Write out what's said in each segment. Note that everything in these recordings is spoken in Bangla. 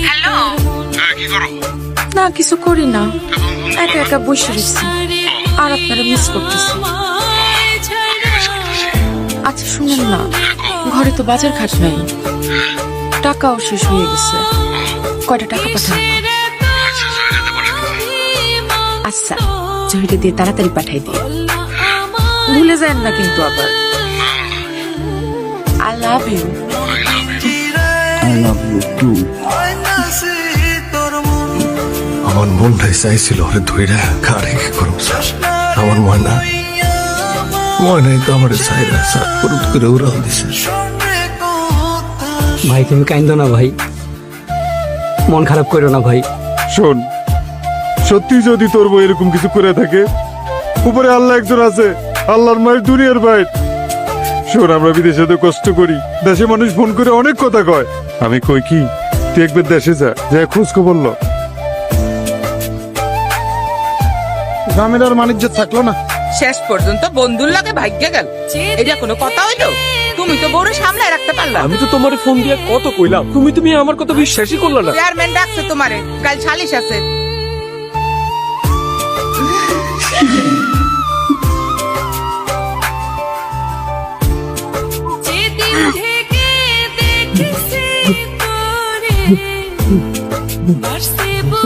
হ্যালো, কি করো? না কিছু করি না, একা একা বসে রয়েছি আর আপনারা মিস করতেছি। আচ্ছা শুনেন না, ঘরে তো বাজার ঘাট নাই, টাকাও শেষ হয়ে গেছে, কয়টা টাকা পাঠান? আচ্ছা জহিরে দিয়ে তাড়াতাড়ি পাঠাই দিয়ে, ভুলে যান না কিন্তু আবার। I love you. I love you too. আমার মনটাই চাইছিল ওরে ধইরা কারে কি করব স্যার। আমার ময়নাই তো আমার চাইরা স্যার পুরুত করে উড়াল দিছে। ভাই তুমি কাইন্দো না ভাই, মন খারাপ করো না ভাই। শোন, সত্যি যদি তোর বউ এরকম কিছু করে থাকে, উপরে আল্লাহ একজন আছে, আল্লাহর মায়ের দুনিয়ার বাইর। শোন, আমরা বিদেশে তো কষ্ট করি, দেশে মানুষ ফোন করে অনেক কথা কয়। আমি কই কি তুই একবার দেশে যা, খোঁজ খবর ল। গ্রামের আর বাণিজ্য থাকলো না, শেষ পর্যন্ত বন্ধুর লাগে ভাগ্যে গেল। এটা কোনো কথা হইলো? তুমি তো বড় সামলায় রাখতে পারলা। আমি তো তোমার ফোন দিয়ে কত কইলাম, তুমি আমার কথা বিশ্বাসই করলা না। চেয়ারম্যান ডাকছে তোমারে, কাল সালিশ আছে।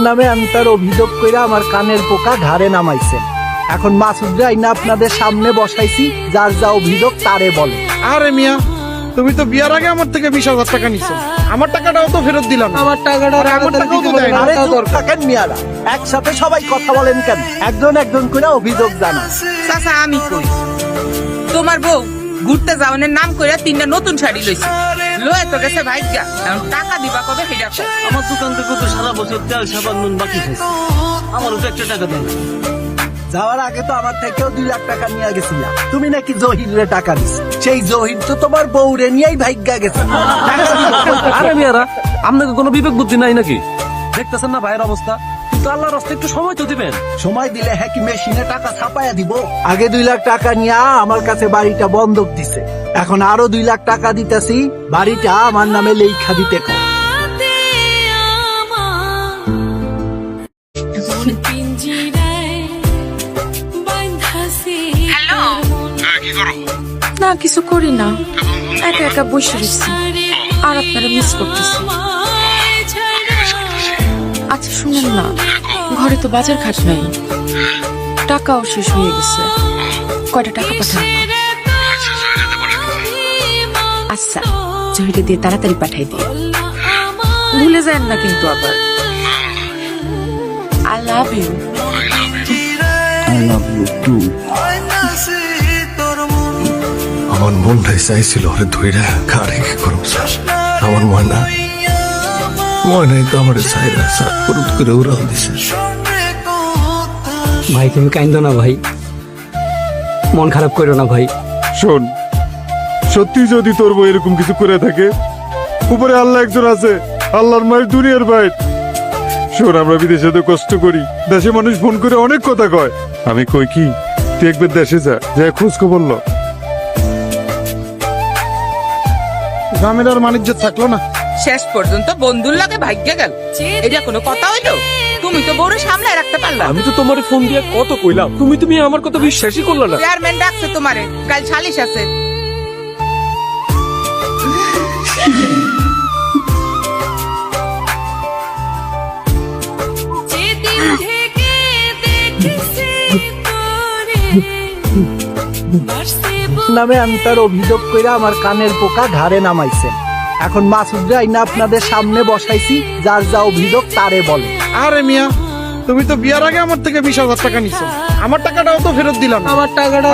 নামে আমি তার অভিযোগ কইরা আমার কানের পোকা ঘাড়ে নামাইছে। এখন মাসুদ আইনা আপনাদের সামনে বসাইছি, যার যা অভিযোগ তারে বলে। আরে মিয়া, তুমি তো বিয়ার আগে আমার থেকে 20,000 টাকা নিছো, আমার টাকাটাও তো ফেরত দিলাম। আমার টাকাটাও তো দেয় না। আরে চুপ থাকেন মিয়ারা, একসাথে সবাই কথা বলেন কেন? একজন একজন করে অভিযোগ জানান। চাচা আমি কই, তোমার বউ ঘুরতে যাওয়ানের নাম কইরা 3টা নতুন শাড়ি লইছে, লয়ে তো গেছে ভাগ্যা। এখন টাকা দিবা কবে সেটা কও। আমার দোকান থেকে তো সারা বছর তেল সাবান নুন বাকি খাইছে, আমারও তো একটা টাকা দেয় না। যাওয়ার আগে তো আমার থেকেও 2 লাখ টাকা নিয়ে গেছিলা, তুমি নাকি জহিরে টাকা দিছ। সেই জহির তো তোমার বউরে নিয়েই ভাগ্যা গেছে। আরে মিয়ারা, আপনাকে কোনো বিবেক বুদ্ধি নাই নাকি? দেখতেছেন না ভাইয়ের অবস্থা, কিন্তু আল্লাহর রাস্তায় একটু সময় তো দিবেন। সময় দিলে হ্যাঁ কি মেশিনে টাকা ছাপায়া দিব? আগে 2 লাখ টাকা নিয়ে আমার কাছে বাড়িটা বন্ধক দিছে, এখন আরো 2 লাখ টাকা দিতেছি, বাড়িটা আমার নামে লেখা দিতে কও। হ্যালো, কি করো? না কিছু করি না, একা একা বসে রয়েছি আর আপনারা মিস করতেছি। আচ্ছা শুনেন না, ঘরে তো বাজার ঘাট নাই, টাকাও শেষ হয়ে গেছে, কয়টা টাকা পাঠান? আচ্ছা জহিরে দিয়ে তাড়াতাড়ি পাঠাই দিয়ে, ভুলে যান না কিন্তু আবার। I love you. I love you too. আমার মনটাই চাইছিল ওরে ধইরা কারে কি করব স্যার। আমার ময়নাই তো আমার চাইরা স্যার পুরুত করে উড়াল দিছে। ভাই তুমি কাইন্দো না ভাই, মন খারাপ করো না ভাই। শোন, সত্যি যদি তোর বউ এরকম কিছু করে থাকে, উপরে আল্লাহ একজন আছে, আল্লাহর মায়ের দুনিয়ার বাইর। শোন, আমরা বিদেশে তো কষ্ট করি, দেশে মানুষ ফোন করে অনেক কথা কয়। আমি কই কি তুই একবার দেশে যা, খোঁজ খবর ল। গ্রামের আর বাণিজ্য থাকলো না, শেষ পর্যন্ত বন্ধুর লাগে ভাগ্যে গেল। এটা কোনো কথা হইলো? তুমি তো বড় সামলায় রাখতে পারলা। আমি তো তোমার ফোন দিয়ে কত কইলাম, তুমি আমার কথা বিশ্বাসই করলা না। চেয়ারম্যান ডাকছে তোমারে, কাল সালিশ আছে। নামে আমি তার অভিযোগ কইরা আমার কানের পোকা ঘাড়ে নামাইছে। এখন মাসুদ আইনা আপনাদের সামনে বসাইছি, যার যা অভিযোগ তারে বলে। আরে মিয়া, তুমি তো বিয়ার আগে আমার থেকে 20,000 টাকা নিছো, আমার টাকাটাও তো ফেরত দিলাম। আমার টাকাটাও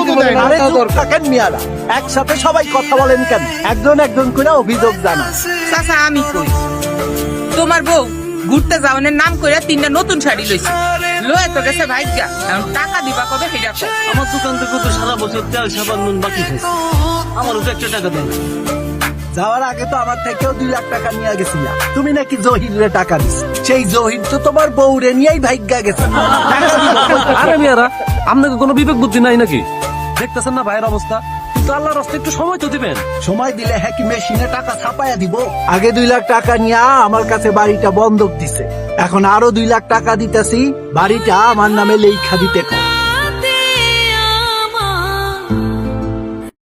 তো দেয় না। আরে চুপ থাকেন মিয়ারা, একসাথে সবাই কথা বলেন কেন? একজন একজন করে অভিযোগ জানান। চাচা আমি কই, তোমার বউ ঘুরতে যাওয়ানের নাম কইরা 3টা নতুন শাড়ি লইছে, লয়ে তো গেছে ভাগ্যা। এখন টাকা দিবা কবে সেটা কও। আমার দোকান থেকে তো সারা বছর তেল সাবান নুন বাকি খাইছে, আমারও তো একটা টাকা দেয় না। যাওয়ার আগে তো আমার থেকেও 2 লাখ টাকা নিয়ে গেছিলা, তুমি নাকি জহিরে টাকা দিছ। সেই জহির তো তোমার বউরে নিয়েই ভাগ্যা গেছে। আরে মিয়ারা, আপনাকে কোনো বিবেক বুদ্ধি নাই নাকি? দেখতেছেন না ভাইয়ের অবস্থা, কিন্তু কিন্তু আল্লাহর রাস্তায় একটু সময় তো দিবেন। সময় দিলে হ্যাঁ কি মেশিনে টাকা ছাপায়া দিব? আগে 2 লাখ টাকা নিয়ে আমার কাছে বাড়িটা বন্ধক দিছে, এখন আরো 2 লাখ টাকা দিতেছি, বাড়িটা আমার নামে লেখা দিতে কর।